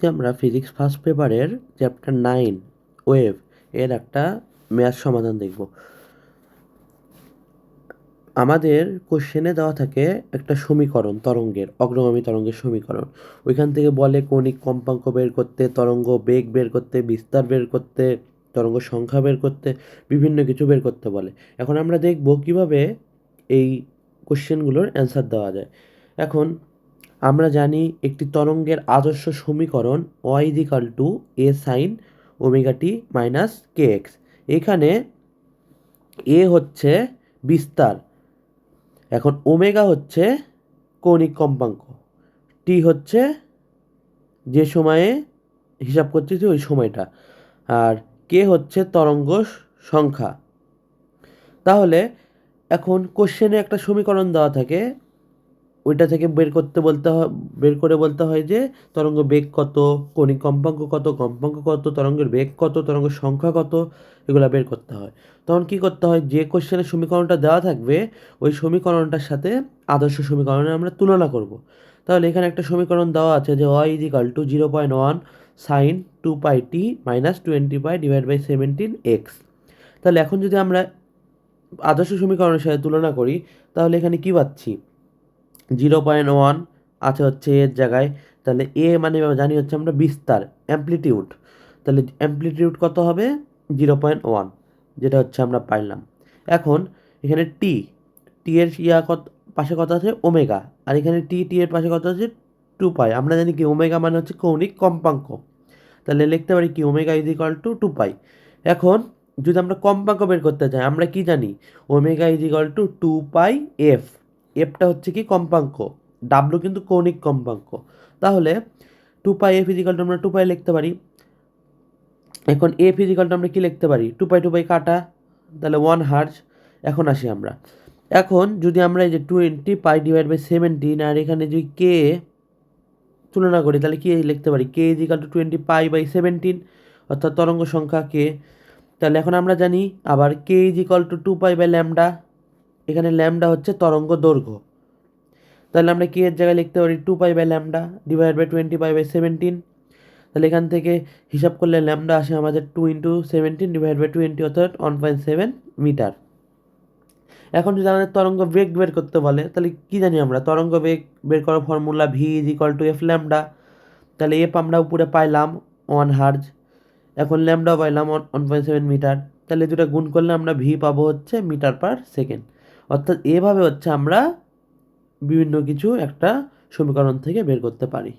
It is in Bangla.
আজকে আমরা ফিজিক্স ফার্স্ট পেপারের চ্যাপ্টার 9 ওয়েভ এর একটা ম্যাথ সমাধান দেখব। আমাদের কোশ্চেনে দেওয়া থাকে একটা সমীকরণ তরঙ্গের, অগ্রগামী তরঙ্গের সমীকরণ। ওইখান থেকে বলে কৌণিক কম্পাঙ্ক বের করতে, তরঙ্গ বেগ বের করতে, বিস্তার বের করতে, তরঙ্গ সংখ্যা বের করতে, বিভিন্ন কিছু বের করতে বলে। এখন আমরা দেখব কিভাবে এই কোশ্চেনগুলোর অ্যান্সার দেওয়া যায়। এখন আমরা জানি একটি তরঙ্গের আদর্শ সমীকরণ y = a sin omega t minus K x. এখানে এ হচ্ছে বিস্তার, এখন ওমেগা হচ্ছে কৌণিক কম্পাঙ্ক, টি হচ্ছে যে সময়ে হিসাব করতেছি ওই সময়টা, আর কে হচ্ছে তরঙ্গ সংখ্যা। তাহলে এখন কোশ্চেনে একটা সমীকরণ দেওয়া থাকে, ওইটা থেকে বের করে বলতে হয় যে তরঙ্গ বেগ কত, কৌণিক কম্পাঙ্ক কত, কম্পাঙ্ক কত, তরঙ্গের বেগ কত, তরঙ্গ সংখ্যা কত, এগুলো বের করতে হয়। তখন কি করতে হয়, যে কোশ্চেনের সমীকরণটা দেওয়া থাকবে ওই সমীকরণটার সাথে আদর্শ সমীকরণের আমরা তুলনা করব। তাহলে এখানে একটা সমীকরণ দেওয়া আছে যে y = 0.1 sin 2πt minus 20π divide by 17x। তাহলে এখন যদি আমরা আদর্শ সমীকরণের সাথে তুলনা করি তাহলে এখানে কি পাচ্ছি, 0.1 আছে হচ্ছে এর জায়গায়, তাহলে এ মানে জানি হচ্ছে আমরা বিস্তার, অ্যামপ্লিটিউড, তাহলে অ্যামপ্লিটিউড কত হবে 0.1, যেটা হচ্ছে আমরা পাইলাম। এখন এখানে টি এর পাশে কত আছে ওমেগা, আর এখানে টি এর পাশে কত আছে 2π। আমরা জানি কি ওমেগা মানে হচ্ছে কৌণিক কম্পাঙ্ক, তাহলে লিখতে পারি কি ওমেগা = 2π। এখন যদি আমরা কম্পাঙ্ক বের করতে চাই আমরা কি জানি, ওমেগা = 2π এফ। এফটা হচ্ছে কি কম্পাঙ্ক, ডাব্লু কিন্তু কৌণিক কম্পাঙ্ক। তাহলে 2π f = আমরা 2π লিখতে পারি। এখন f = আমরা কি লিখতে পারি, 2π কাটা, তাহলে 1 হার্জ। এখন আসি আমরা, এখন যদি আমরা এই যে 20π ডিভাইড বাই 17 আর এখানে যদি কে তুলনা করি তাহলে কি লিখতে পারি, কে = 20π/17, অর্থাৎ তরঙ্গ সংখ্যা কে। তাহলে এখন আমরা জানি আবার কে = 2π/λ, এখানে ল্যামডা হচ্ছে তরঙ্গ দৈর্ঘ্য। তাহলে আমরা কে এর জায়গায় লিখতে পারি 2π/λ ডিভাইড বাই 20π/17। তাহলে এখান থেকে হিসাব করলে ল্যামডা আসে আমাদের 2 × 17 ডিভাইড বাই 20, অর্থাৎ 1.7 মিটার। এখন যদি আমাদের তরঙ্গ বেগ বের করতে বলে তাহলে কি জানি আমরা, তরঙ্গ বেগ বের করার ফর্মুলা v = f ল্যামডা। তাহলে এফ আমরা উপরে পাইলাম 1 হার্জ, এখন ল্যামডাও পাইলাম 1.7 মিটার। তাহলে দুটো গুণ করলে আমরা ভি পাবো হচ্ছে মিটার পার সেকেন্ড। অর্থাৎ এভাবে হচ্ছে আমরা বিভিন্ন কিছু একটা সমীকরণ থেকে বের করতে পারি।